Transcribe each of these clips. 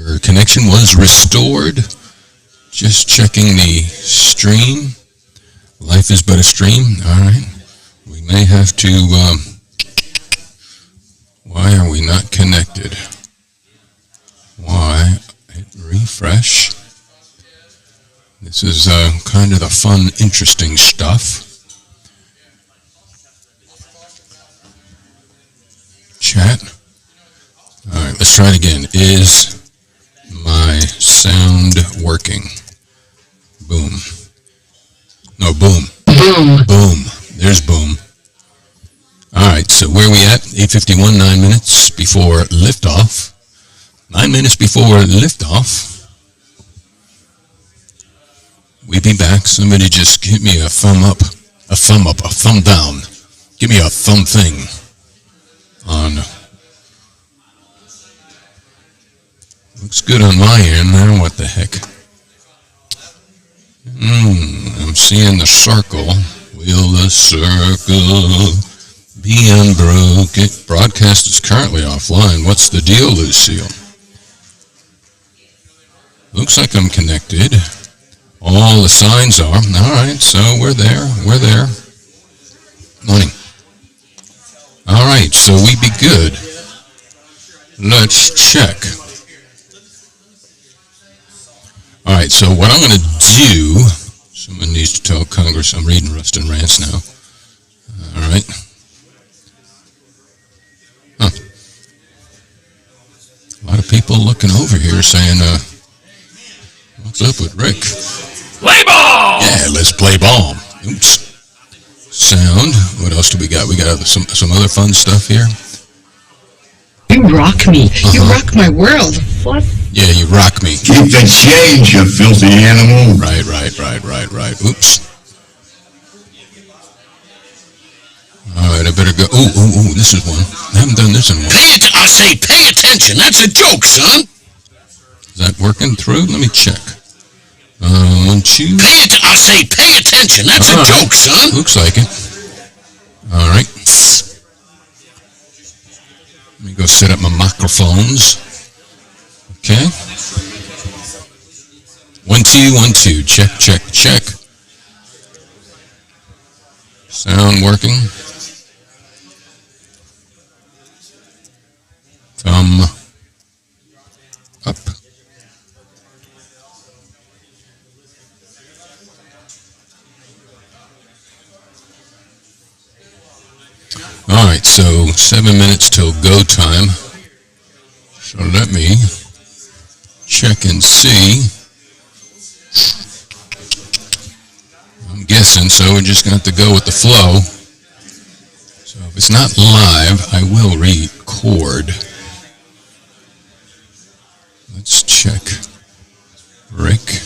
Your connection was restored. Just checking the stream. Life is but a stream. All right. We may have to... why are we not connected? Why? Hit refresh. This is kind of the fun, interesting stuff. Chat. All right, let's try it again. Is my sound working? Boom. No, boom. Boom. Boom. There's boom. All right, so where are we at? 8:51, 9 minutes before liftoff. 9 minutes before liftoff. We be back. Somebody just give me a thumb up, a thumb down. Give me a thumb thing on. Looks good on my end there. What the heck? I'm seeing the circle. Will the circle be unbroken? Broadcast is currently offline. What's the deal, Lucille? Looks like I'm connected. All the signs are. All right, so we're there. Morning. All right, so we be good. Let's check. All right, so what I'm going to do, someone needs to tell Congress, I'm reading Ruston Rants now. All right. Huh. A lot of people looking over here saying, what's up with Rick? Play ball! Yeah, let's play ball. Oops. Sound. What else do we got? We got some other fun stuff here. You rock me. You rock my world. What? Yeah, you rock me. Keep the change, you filthy animal. Right. Oops. All right, I better go. Ooh, this is one. I haven't done this in a while. I say pay attention. That's a joke, son. Is that working through? Let me check. 1, 2. I say pay attention. That's a joke, son. Looks like it. All right. Let me go set up my microphones. Okay. 1, 2, 1, 2. Check. Sound working. Thumb up. All right, so 7 minutes till go time. So let me check and see. I'm guessing, so we're just going to have to go with the flow. So if it's not live, I will record. Let's check. Rick.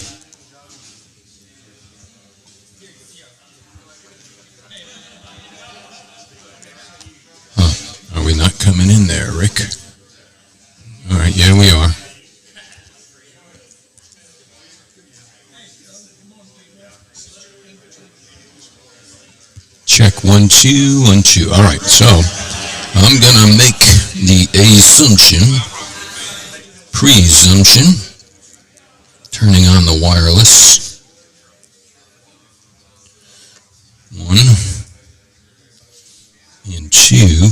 Are we not coming in there, Rick? All right, yeah, we are. Check 1, 2, 1, 2. All right, so I'm going to make the presumption, turning on the wireless. 1 and 2.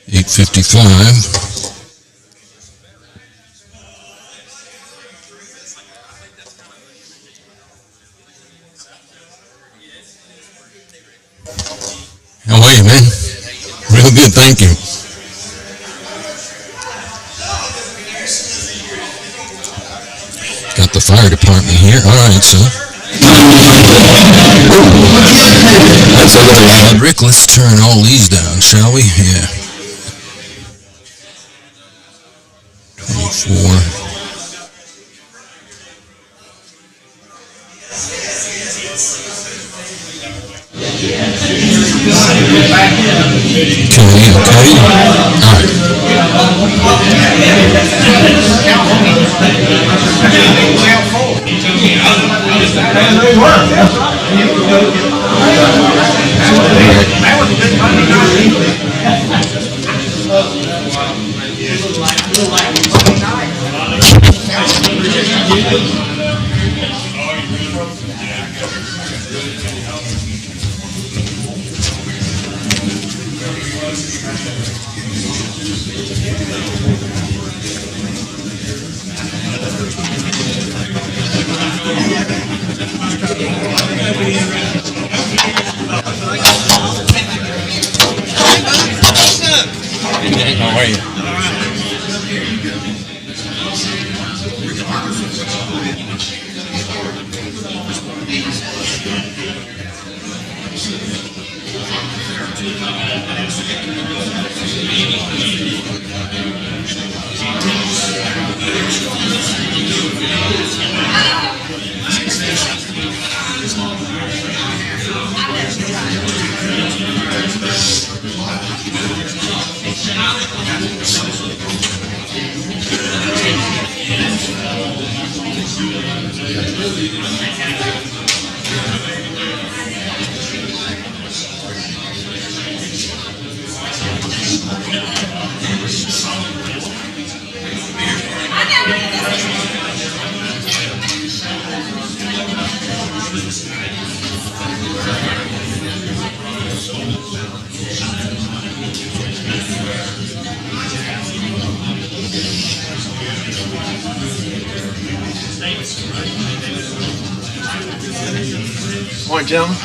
$8:55. How are you, man? Real good, thank you. Got the fire department here. All right, so. That's a little loud. Rick, let's turn all these down, shall we? Yeah. 24. Okay. All right. How are you? Morning, gentlemen.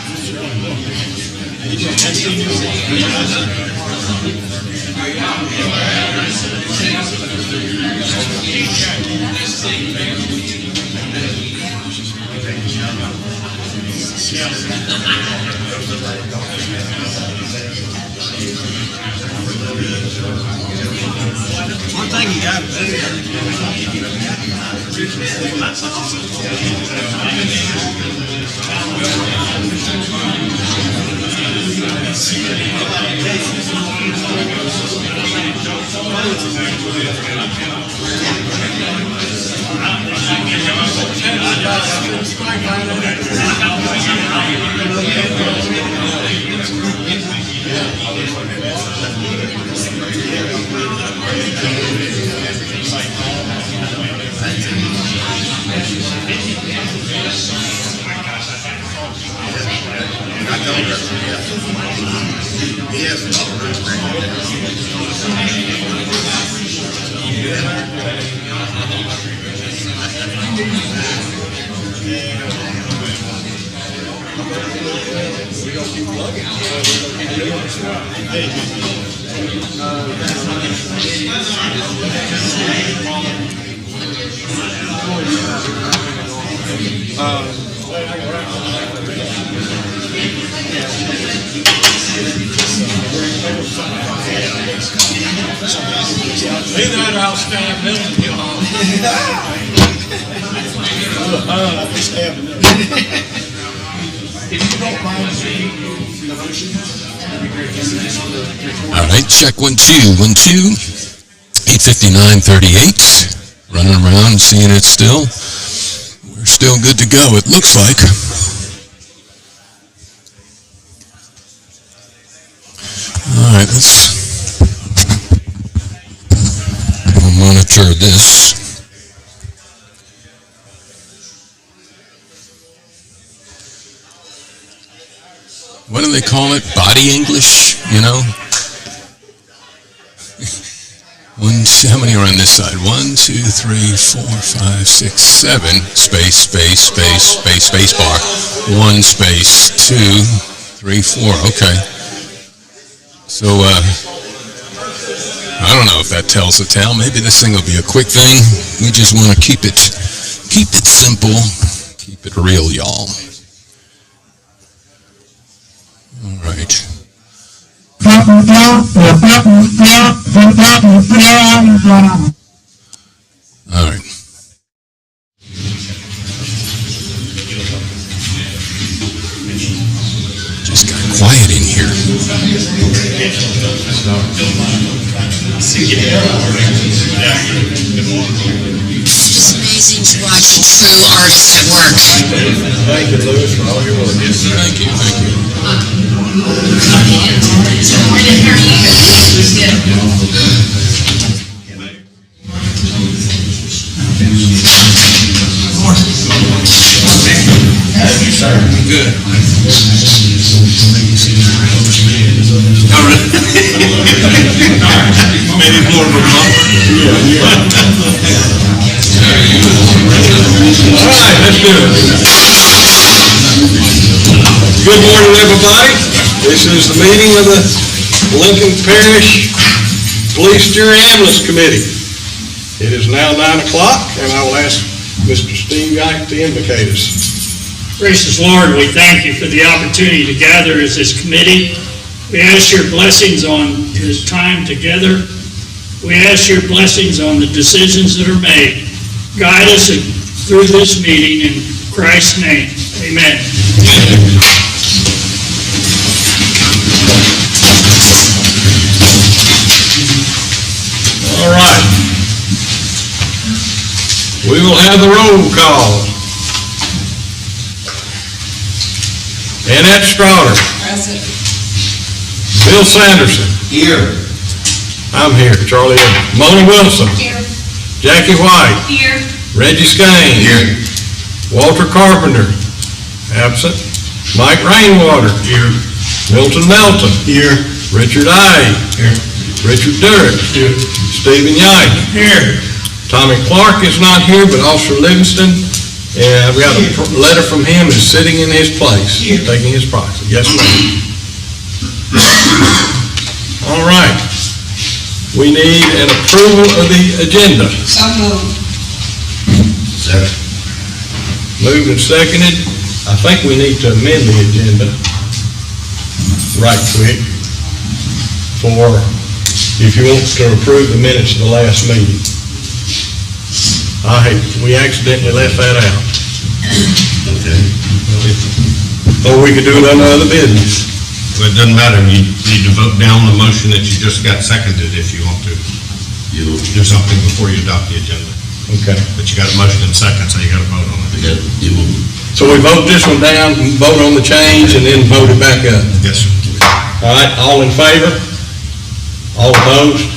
One thing you got to do. Either that or I'll stand building you on. All right, check 1 2 1 2. 8:59:38. Running around, seeing it still. We're still good to go. It looks like. All right, we'll monitor this. What do they call it? Body English, you know? How many are on this side? 1, 2, 3, 4, 5, 6, 7. Space bar. 1 space, 2, 3, 4. Okay. So, I don't know if that tells the tale. Maybe this thing will be a quick thing. We just want to keep it simple, keep it real, y'all. All right. All right. Just got quiet in here. It's amazing to watch a true artist at work. Thank you, Louis, for all your work. Thank you. Thank you, sir. Good. Maybe more of a month. All right, let's do it. Good morning, everybody. This is the meeting of the Lincoln Parish Police Jury Ambulance Committee. It is now 9 o'clock, and I will ask Mr. Steve Ike to invocate us. Gracious Lord, we thank you for the opportunity to gather as this committee. We ask your blessings on this time together. We ask your blessings on the decisions that are made. Guide us through this meeting in Christ's name. Amen. All right. We will have the roll call. Annette Strouder. Present. Bill Sanderson. Here. I'm here. Charlie Evans. Mona Wilson. Here. Jackie White. Here. Reggie Skanes. Here. Walter Carpenter. Absent. Mike Rainwater. Here. Milton Melton. Here. Richard I. Here. Richard Durrett. Here. Stephen Yike. Here. Tommy Clark is not here, but Officer Livingston, I've got a letter from him, is sitting in his place, taking his proxy. Yes, ma'am. All right. We need an approval of the agenda. So moved. Second. Moved and seconded. I think we need to amend the agenda right quick for, if you want to approve the minutes of the last meeting. We accidentally left that out. Okay. Or we could do it under other business. Well, it doesn't matter, you need to vote down the motion that you just got seconded if you want to You do something before you adopt the agenda. Okay. But you got a motion in second, so you got to vote on it. got, you will. So we vote this one down, vote on the change, and then vote it back up. Yes, sir. All right, all in favor? All opposed?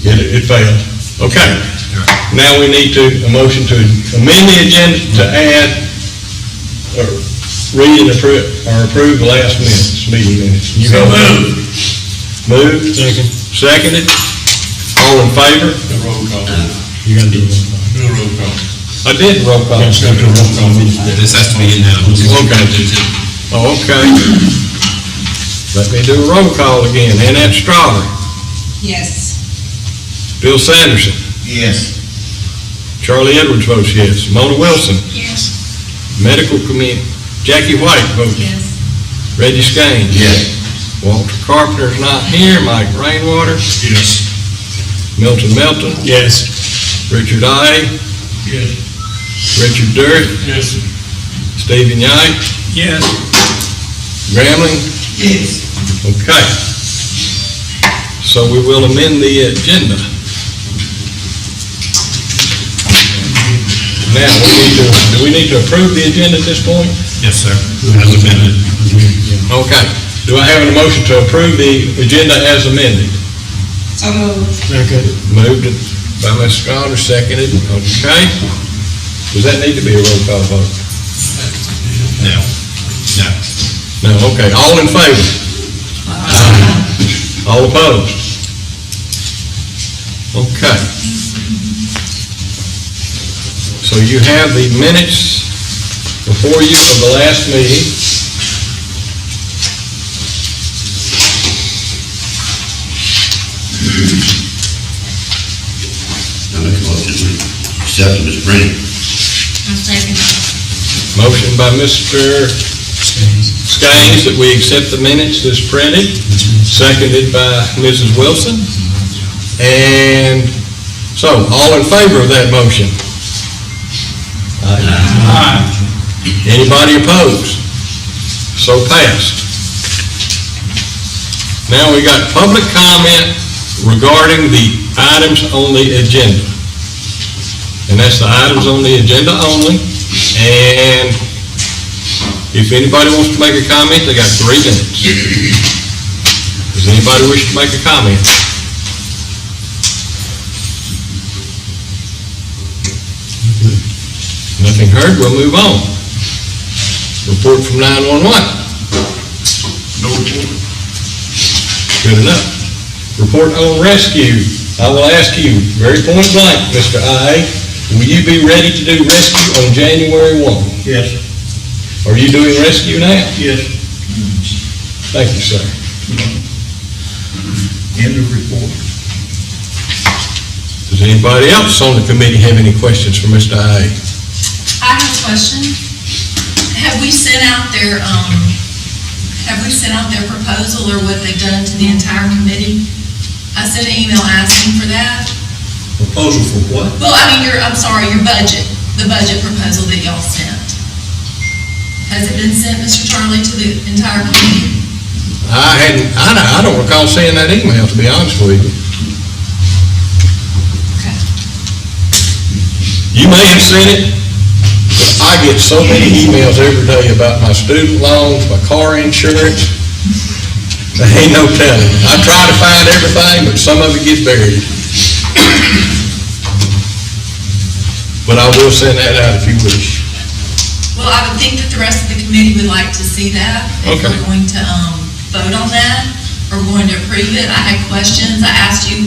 It failed. Okay. Now we need a motion to amend the agenda to add, or read and approve the last meeting minutes. You have moved. Moved? Second. Seconded? All in favor? The roll call. You got to do a roll call. Do a roll call. I did roll call. This has to be unanimous. Okay. Oh, okay. Let me do a roll call again. Annette Strouder. Yes. Bill Sanderson. Yes. Charlie Edwards votes yes. Mona Wilson. Yes. Medical Committee. Jackie White votes. Yes. Reggie Skanes. Yes. Walter Carpenter's not here. Mike Rainwater. Yes. Milton Melton. Yes. Richard I. Yes. Richard Durrett. Yes. Stephen Yike. Yes. Grambling. Yes. Okay. So we will amend the agenda. Now, do we need to approve the agenda at this point? Yes, sir. As amended. Okay. Do I have a motion to approve the agenda as amended? So moved. Moved by Ms. Strouder, seconded. Okay. Does that need to be a roll call vote? No. No. No, okay. All in favor? All opposed? Okay. So you have the minutes before you of the last meeting. I make a motion to accept them as printed. I'll second. Motion by Mr. Skanes that we accept the minutes as printed, seconded by Mrs. Wilson. And so, all in favor of that motion? Aye. Anybody opposed? So passed. Now we got public comment regarding the items on the agenda. And that's the items on the agenda only. And if anybody wants to make a comment, they got 3 minutes. Does anybody wish to make a comment? Nothing heard, we'll move on. Report from 911. No report. Good enough. Report on rescue. I will ask you, very point blank, Mr. I.A., will you be ready to do rescue on January 1? Yes. Are you doing rescue now? Yes. Thank you, sir. End of report. Does anybody else on the committee have any questions for Mr. I.A.? I have a question. Have we sent out their proposal or what they've done to the entire committee? I sent an email asking for that. Proposal for what? Well, I mean, your budget, the budget proposal that y'all sent. Has it been sent, Mr. Charlie, to the entire committee? I don't recall seeing that email, to be honest with you. Okay. You may have seen it, but I get so many emails every day about my student loans, my car insurance. There ain't no telling. I try to find everything, but some of it gets buried. But I will send that out if you wish. Well, I would think that the rest of the committee would like to see that. If Okay. we're going to vote on that, or going to approve it. I had questions. I asked you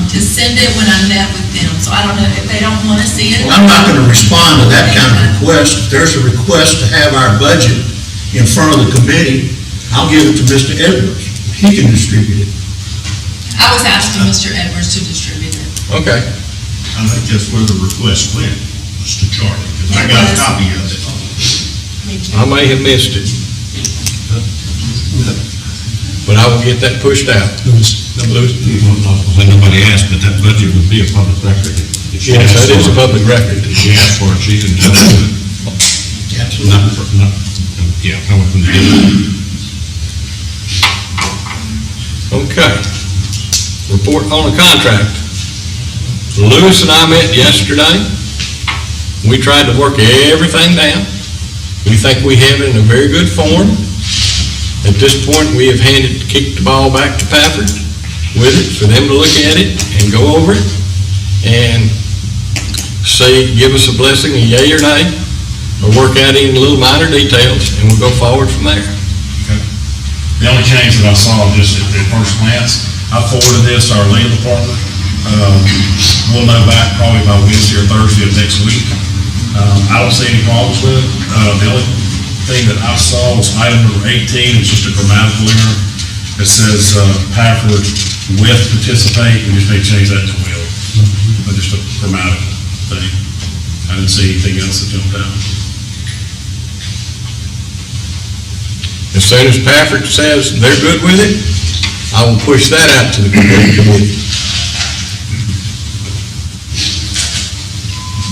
to send it when I met with them. So I don't know if they don't want to see it. I'm not going to respond to that kind of request. If there's a request to have our budget in front of the committee, I'll give it to Mr. Edwards. He can distribute it. I was asking Mr. Edwards to distribute it. Okay. I think that's where the request went, was to Charlie, because I got a copy of it. I may have missed it. But I will get that pushed out. When nobody asked, but that budget would be a public record. If she Yes, asked that is a for it- public record. If she asked for it, she can tell it. Yeah, I wouldn't give it. Okay. Report on the contract. Lewis and I met yesterday. We tried to work everything down. We think we have it in a very good form. At this point, we have kicked the ball back to Pafford with it, for them to look at it and go over it and say, give us a blessing, a yea or nay, or work out any little minor details, and we'll go forward from there. The only change that I saw just at first glance, I forwarded this to our legal department. We'll know back probably by Wednesday or Thursday of next week. I don't see any problems with it. The only thing that I saw was item number 18, it's just a grammatical error. It says Pafford with participate, we just may change that to will. But just a grammatical thing. I didn't see anything else that jumped out. As soon as Pafford says they're good with it, I will push that out to the committee.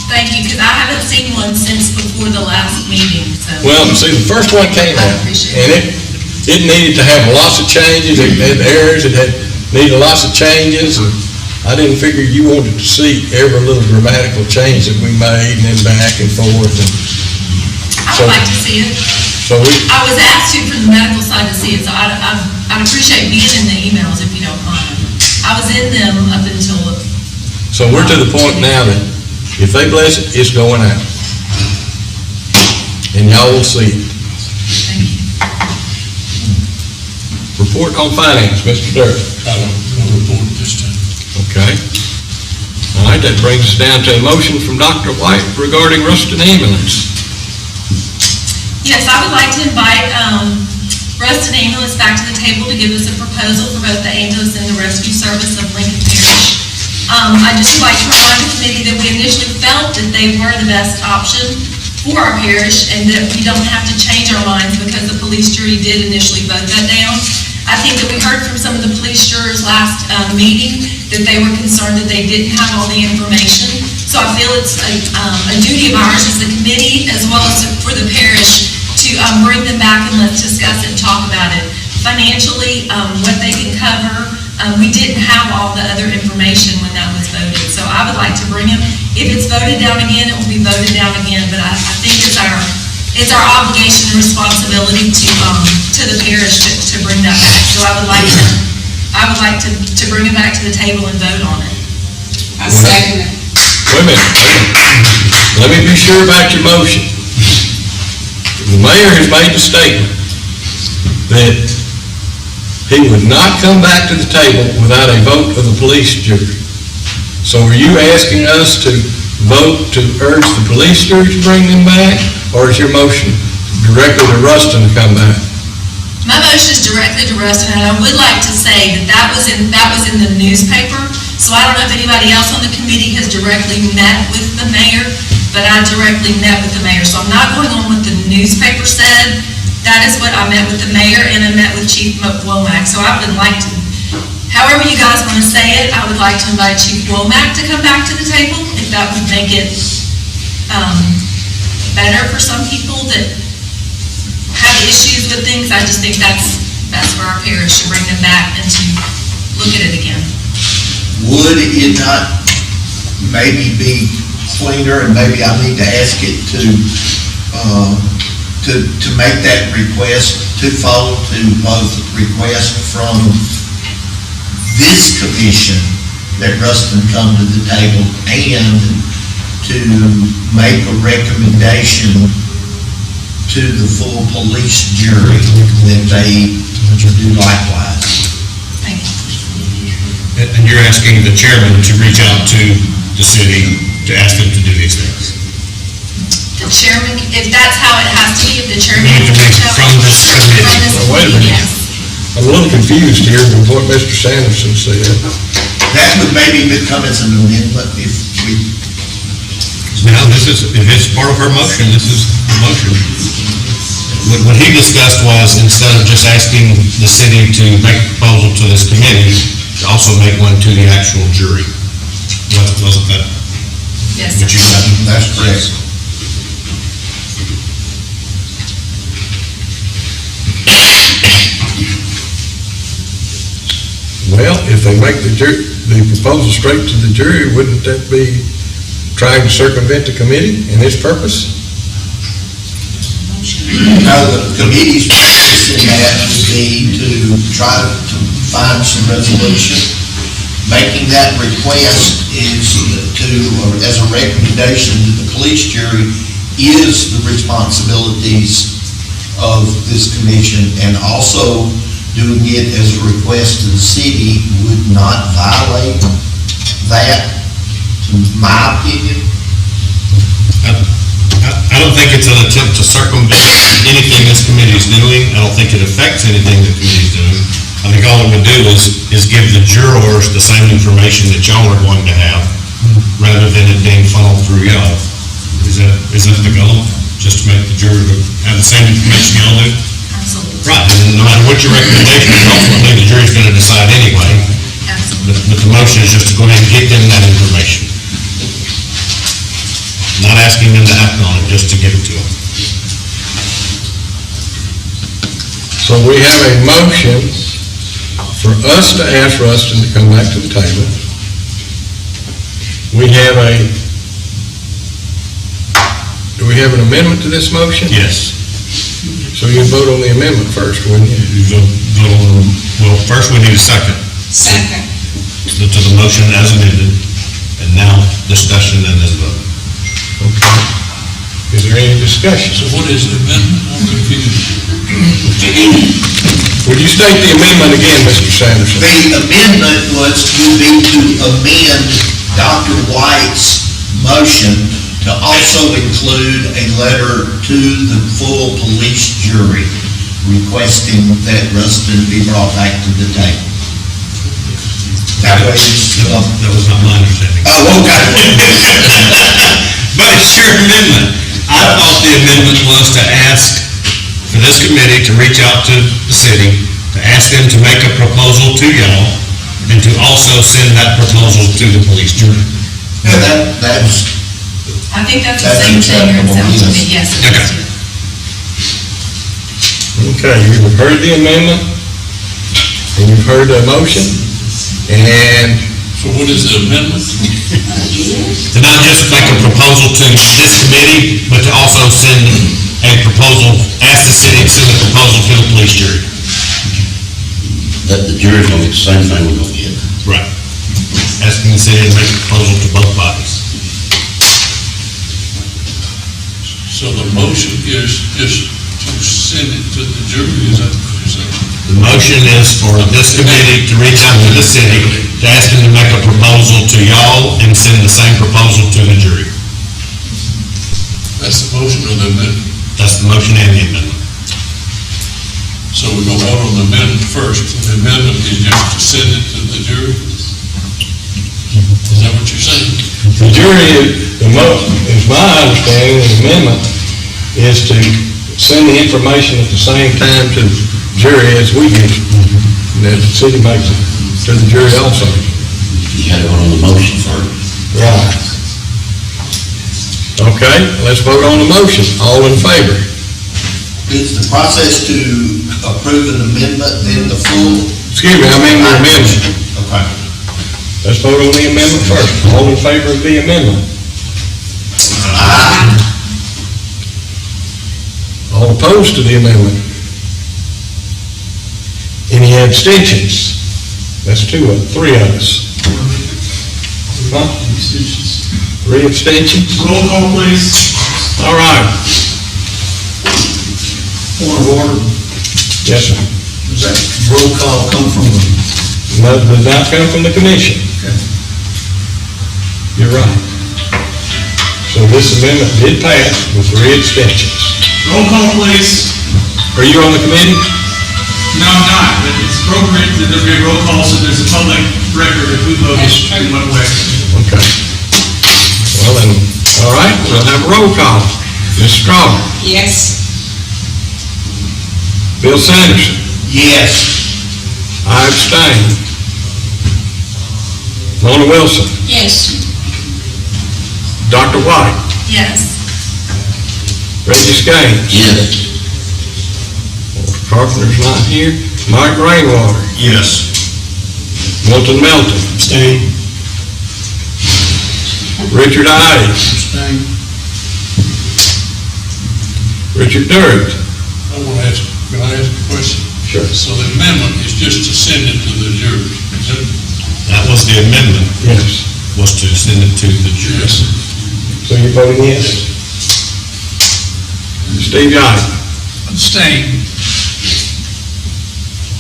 Thank you, because I haven't seen one since before the last meeting, so. Well, see, the first one came I out, appreciate and it needed to have lots of changes, it had errors, it needed lots of changes, and I didn't figure you wanted to see every little grammatical change that we made, and then back and forth, and I so- would like to see it. so we, I was asked to from the medical side to see it, so I'd appreciate being in the emails if you don't mind. I was in them up until. so we're to the point now that if they bless it, it's going out. And y'all will see it. Thank you. Report on finance, Mr. Durr. I don't report this time. Okay. All right, that brings us down to a motion from Dr. White regarding Ruston Ambulance. Yes, I would like to invite Ruston Ambulance back to the table to give us a proposal for both the ambulance and the rescue service of Lincoln Parish. I just would like to remind the committee that we initially felt that they were the best option for our parish and that we don't have to change our minds because the police jury did initially vote that down. I think that we heard from some of the police jurors last meeting that they were concerned that they didn't have all the information. So I feel it's a duty of ours as the committee as well as for the parish to bring them back and let's discuss it and talk about it. Financially, what they can cover. We didn't have all the other information when that was voted. So I would like to bring them. If it's voted down again, it will be voted down again. But I think it's our obligation and responsibility to the parish to bring that back. So I would like to bring it back to the table and vote on it. I second it. Wait a minute. Let me be sure about your motion. The mayor has made the statement that he would not come back to the table without a vote of the police jury. So are you asking us to vote to urge the police jury to bring them back, or is your motion directly to Ruston to come back? My motion is directly to Ruston, and I would like to say that was in the newspaper, so I don't know if anybody else on the committee has directly met with the mayor, but I directly met with the mayor, so I'm not going on what the newspaper said. That is what I met with the mayor, and I met with Chief Womack, so I would like to, however you guys want to say it, I would like to invite Chief Womack to come back to the table, if that would make it better for some people that have issues with things. I just think that's best for our parish to bring them back and to look at it again. Would it not maybe be cleaner, and maybe I need to ask it to make that request, to follow to both request from this commission that Ruston come to the table, and to make a recommendation to the full police jury that they do likewise. Thank you. And you're asking the chairman to reach out to the city to ask them to do these things? The chairman, if that's how it has to be, if the chairman You need to will be reach out from this committee. from this Well, wait a committee, minute. yes. I'm a little confused here with what Mr. Sanderson said. That would maybe become as an amendment if we, Now, if it's part of her motion, this is the motion. What he discussed was, instead of just asking the city to make a proposal to this committee, to also make one to the actual jury. Wasn't that Yes, what you sir. said? that's correct. Well, if they make the proposal straight to the jury, wouldn't that be trying to circumvent the committee and its purpose? Now, the committee's practice in that would be to try to find some resolution. Making that request is or as a recommendation to the police jury is the responsibilities of this commission, and also doing it as a request to the city would not violate that, in my opinion. I don't think it's an attempt to circumvent anything this committee is doing. I don't think it affects anything the committee's doing. I think all it would do is give the jurors the same information that y'all are going to have, rather than it being funneled through y'all. Is that the goal? Just to make the juror have the same information y'all do? Absolutely. Right, and no matter what your recommendation is, ultimately the jury's going to decide anyway. Absolutely. But the motion is just to go ahead and get them that information. Not asking them to act on it, just to give it to them. So we have a motion for us to ask Ruston to come back to the table. Do we have an amendment to this motion? Yes. So you'd vote on the amendment first, wouldn't you? Well, first we need a second. Second. To the motion as amended, and now discussion and then vote. Okay. Is there any discussion? So what is the amendment? I'm confused. Would you state the amendment again, Mr. Sanderson? The amendment would be to amend Dr. White's motion to also include a letter to the full police jury requesting that Ruston be brought back to the table. That way it's, That was not my understanding. oh, okay. But it's your amendment. I thought the amendment was to ask for this committee to reach out to the city, to ask them to make a proposal to y'all, and to also send that proposal to the police jury. That's, I think that's the That's same thing, or it sounds to acceptable, me, yes, it Okay. is too. Okay, you've heard the amendment, and you've heard the motion, and So what is the amendment? To not just make a proposal to this committee, but to also send a proposal, ask the city to send a proposal to the police jury. That the jury's gonna get the same thing we're gonna get. Right. Asking the city to make a proposal to both bodies. So the motion is just Send it to the jury, is that what you're saying? The motion is for this committee to reach out to the city, to ask them to make a proposal to y'all and send the same proposal to the jury. That's the motion or the amendment? That's the motion and the amendment. So we're gonna vote on the amendment first. The amendment is just to send it to the jury? Is that what you're saying? The jury, is my understanding, the amendment is to send the information at the same time to the jury as we get it. That the city makes it to the jury also. You gotta vote on the motion first. Right. Okay, let's vote on the motion. All in favor? Is the process to approve an amendment then the full? Excuse me, I mean the amendment. Okay. Let's vote on the amendment first. All in favor of the amendment? Aye. All opposed to the amendment? Any abstentions? That's three of us. Huh? Three abstentions? Roll call, please. All right. Point of order. Yes, sir. Does that roll call come from the? No, it does not come from the commission. You're right. So this amendment did pass with three abstentions. Roll call, please. Are you on the committee? No, I'm not, but it's appropriate that there be a roll call so there's a public record of who voted in what way. Okay. Well then, all right, we'll have a roll call. Ms. Strawber. Yes. Bill Sanderson. Yes. I abstain. Mona Wilson. Yes. Dr. White. Yes. Reggie Skanes. Yes. Carpenter's not here. Mike Rainwater. Yes. Milton Melton. Abstain. Richard Ives. Richard Durrett. Can I ask a question? Sure. So the amendment is just to send it to the jury? Is that? That was the amendment, Yes. was to send it to the jury. Yes. So you're voting yes? Steve Young. Abstain.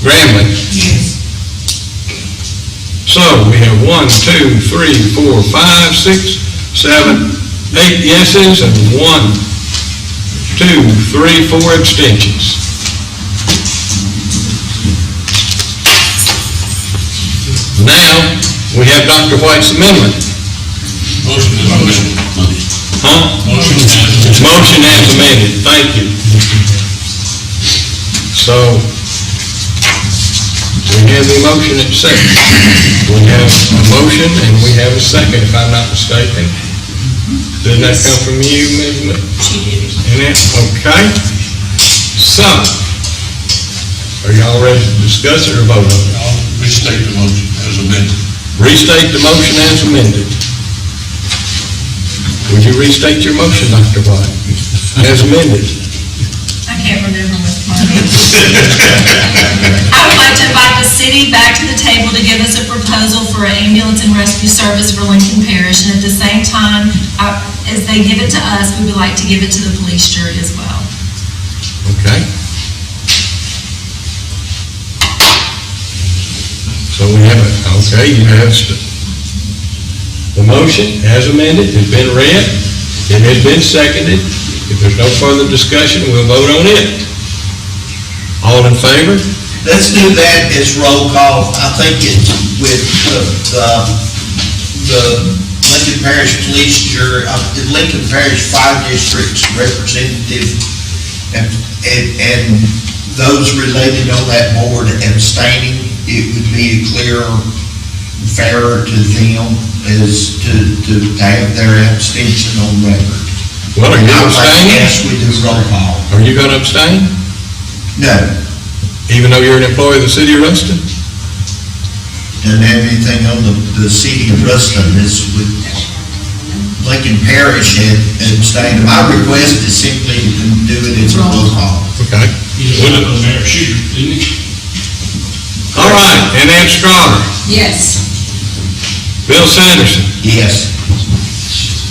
Grambling. Yes. So we have 1, 2, 3, 4, 5, 6, 7, 8 yeses and 1, 2, 3, 4 abstentions. Now, we have Dr. White's amendment. Motion is amended. Huh? Motion is Motion as amended, thank you. So, we have the motion at second. We have a motion and we have a second, if I'm not mistaken. Didn't that come from you, Ms. She did. Okay. So, are y'all ready to discuss it or vote on it? I'll restate the motion as amended. Restate the motion as amended. Would you restate your motion, Dr. White, as amended? I can't remember what mine is. I would like to invite the city back to the table to give us a proposal for an ambulance and rescue service for Lincoln Parish, and at the same time, as they give it to us, we would like to give it to the police jury as well. Okay. So we have it, okay, you have the motion as amended has been read, it has been seconded. If there's no further discussion, we'll vote on it. All in favor? Let's do that as roll call. I think it's with the Lincoln Parish Police Jury, Lincoln Parish Fire District's representative and those related on that board abstaining, it would be clearer, fairer to them as to have their abstention on record. Well, are you abstaining? Yes, we do roll call. Are you going to abstain? No, Even though you're an employee of the city of Ruston? doesn't have anything on the city of Ruston. This would, Lincoln Parish had abstained. My request is simply to do it as a roll call. Okay. He's a mayor shooter, isn't he? All right, and Ann Strawber, Yes. Bill Sanderson, Yes.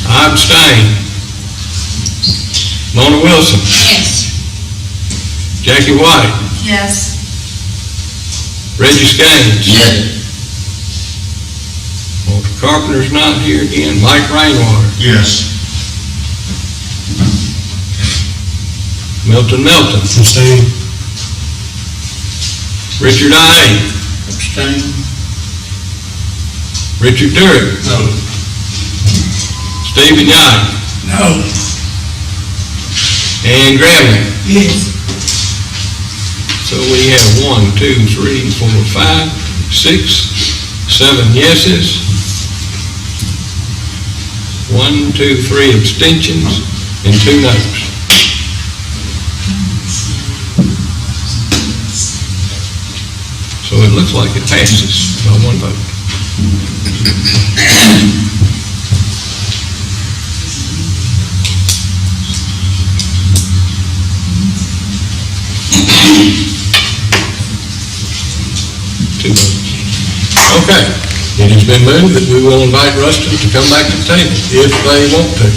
I abstain. Mona Wilson, Yes. Jackie White, Yes. Reggie Skanes. Yes. Walter Carpenter's not here again. Mike Rainwater, Yes. Milton Melton, Abstain. Richard I. Abstain? Richard Durrett, No. Stephen Young, No. and Graham. Yes. So we have 1, 2, 3, 4, 5, 6, 7 yeses. 1, 2, 3 abstentions, and 2 noes. So it looks like it passes by 1 vote. Two votes. Okay, it has been moved that we will invite Ruston to come back to the table if they want to.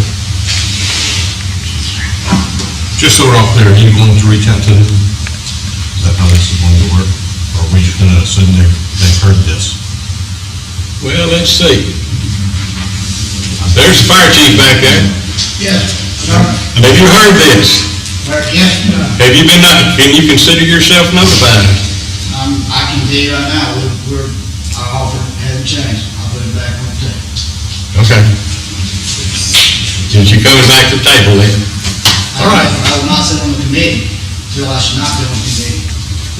Just so we're all clear, are you going to reach out to them? Is that how this is going to work? Or are we just going to assume they've heard this? Well, let's see. There's the fire chief back there. Yes, sir. Have you heard this? Yes, Have you been, can you consider yourself notified? I can tell you right now, our offer hasn't changed. I'll put it back on the table. Okay. Since you're coming back to the table then. All right. I will not sit on the committee until I should not be on the committee.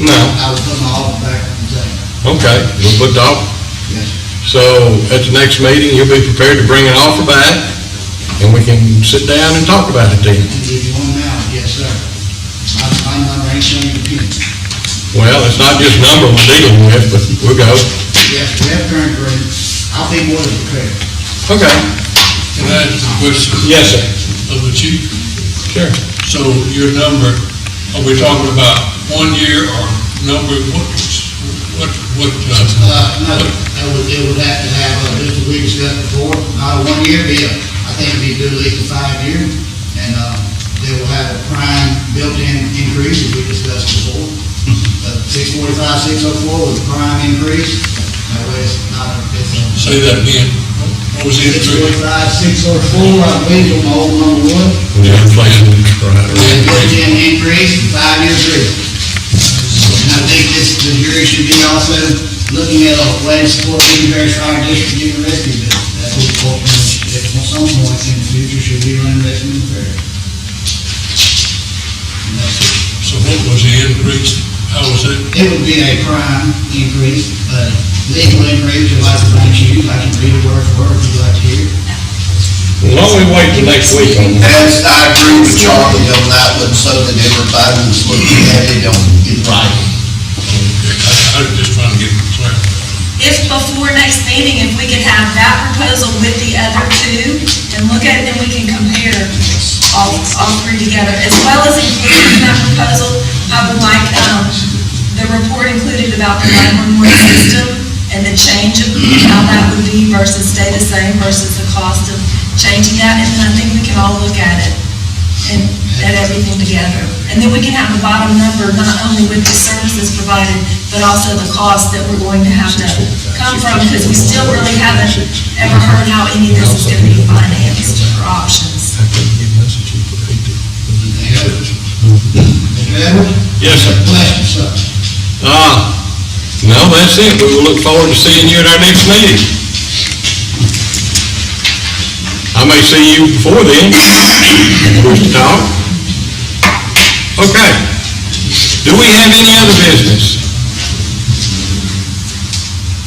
No. I will put my offer back on the table. Okay, we'll put the offer. Yes. So at the next meeting, you'll be prepared to bring an offer back and we can sit down and talk about it then. I can give you one now, yes, sir. I'm not ranking on the committee. Well, it's not just number we're dealing with, but we'll go. Yes, we have current agreement. I'll be more than prepared. Okay. Can I ask a question Yes, sir. of the chief? Sure. So your number, are we talking about 1 year or number, no, It would have to have, just as we discussed before, not a 1 year deal. I think it'd be good at least a 5 year, and, they will have a prime built-in increase, as we discussed before. 645, 604 with a prime increase, that way it's not, say that again. What was the increase? 645, 604, I believe, on my old number one. Yeah, inflation, right. Built-in increase, 5-year agreement. And I think the jury should be also looking at a way to support the Parish Fire District in the rescue business. That will, at some point in the future, should be running rescue in the parish. So what was the increase? How was it? It would be a prime increase, legal increase, just like the banks use. I can read it word for word if you'd like to hear it. Why don't we wait till next week on that? As I agree with Charlie on that one, so that everybody was looking at it on it right. I was just trying to get clarity. If before next meeting, if we could have that proposal with the other two and look at it, then we can compare all three together, as well as including in that proposal, I would like, the report included about the 911 system and the change of how that would be versus stay the same versus the cost of changing that, and then I think we can all look at it and at everything together. And then we can have the bottom number, not only with the services provided, but also the cost that we're going to have to come from, because we still really haven't ever heard how any of this is going to be financed or options. Yes, sir. Question, sir. No, that's it. We will look forward to seeing you at our next meeting. I may see you before then. Wish to talk? Okay. Do we have any other business?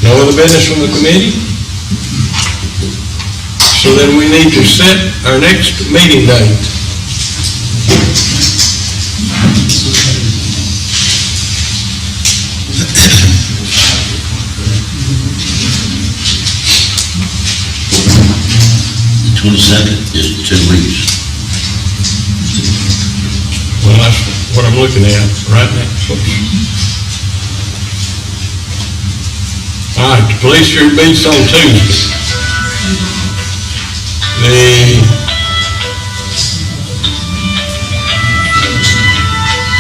No other business from the committee? So then we need to set our next meeting date. The 22nd is 2 weeks. Well, that's what I'm looking at right now. All right, the police shooter meets on Tuesday.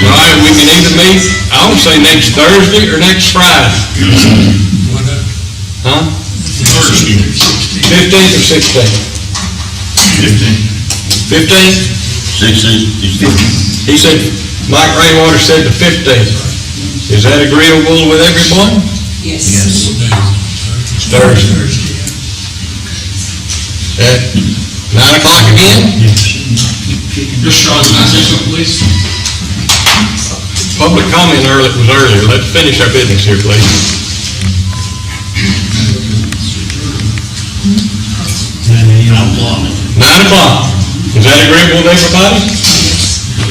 All right, we can either meet, I would say next Thursday or next Friday. Huh? 15th or 16th? 15th? 16. He said, Mike Rainwater said the 15th. Is that agreeable with everyone? Yes. Thursday. At 9 o'clock again? Mr. Strong, can I say something, please? Public comment was earlier. Let's finish our business here, please. 9 o'clock. Is that agreeable with everybody?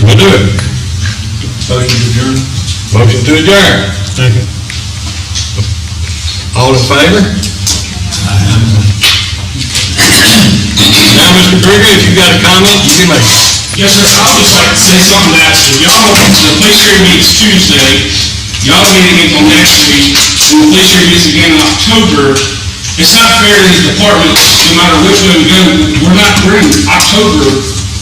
We'll do it. Motion to adjourn. Motion to adjourn. Second. All in favor? Now, Mr. Grigger, if you've got a comment, you can make it. Yes, sir. I would just like to say something that y'all, the police hearing meets Tuesday, y'all meeting until next week, and the police hearing meets again in October. It's not fair to these departments, no matter which way we go, we're in October,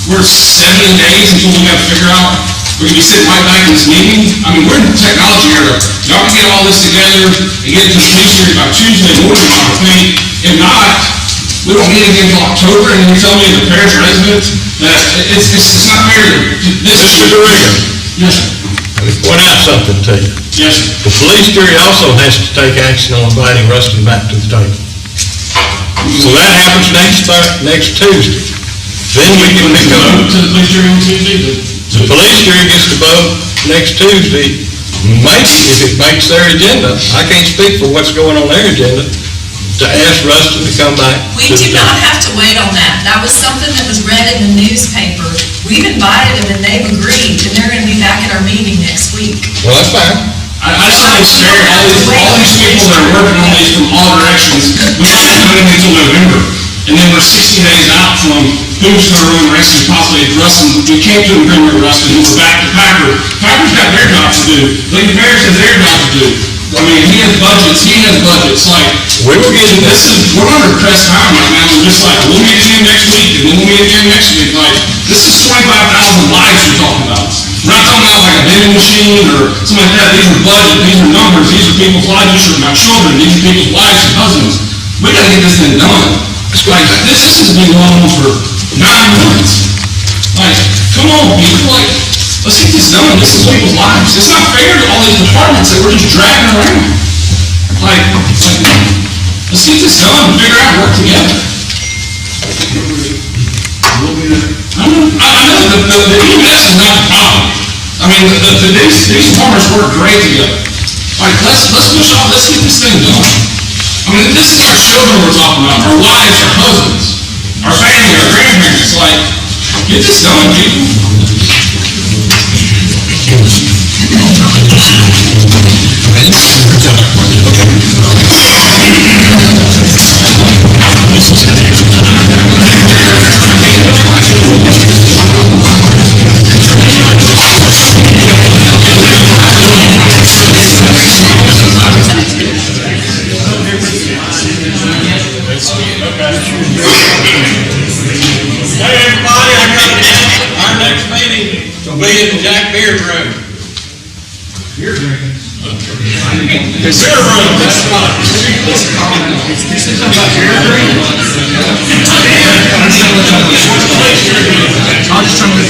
we're 7 days until we gotta figure out, we're gonna be sitting right back in this meeting. I mean, we're in the technology era. Y'all can get all this together and get it to the police hearing by Tuesday morning, I would think. If not, we don't meet again until October, and you're telling me the parish residents that it's not fair to this. Mr. Grigger. Yes, sir. Let me point out something to you. Yes, sir. The police jury also has to take action on inviting Ruston back to the table. So that happens next Tuesday. Then we can pick up. To the police jury on Tuesday. The police jury gets to vote next Tuesday, maybe if it makes their agenda. I can't speak for what's going on their agenda, to ask Ruston to come back. We do not have to wait on that. That was something that was read in the newspaper. We've invited them and they've agreed, and they're gonna be back at our meeting next week. Well, that's fine. I just think it's fair, all these people that are working on these from all directions, we don't have to do anything until November. And then we're 60 days out from who's going to run Ruston, possibly Ruston. We came to an agreement with Ruston, and we're back to Packer. Packer's got their job to do. Lincoln Parish has their job to do. I mean, he has budgets, like, We were getting we're under pressed time right now, we're just like, we'll meet again next week, and then we'll meet again next week, like, this is 25,000 lives we're talking about. We're not talking about like a vending machine or something like that. These are budget, these are numbers, these are people's lives, these are my children, these are people's wives and husbands. We gotta get this thing done. It's like, this has been going on for 9 months. Like, come on, people, like, let's get this done. This is people's lives. It's not fair to all these departments that we're just dragging around. Like, let's get this done and figure out, work together. I know the EMS is not the problem. I mean, these departments work great together. Like, let's push off, let's get this thing done. I mean, this is our children we're talking about, our wives, our husbands, our family, our grandparents. Like, get this done, people. Hey, everybody, I got it. Our next meeting will be in the Jack Beard room. Beer drinking. Beer room, that's right. I'll just try to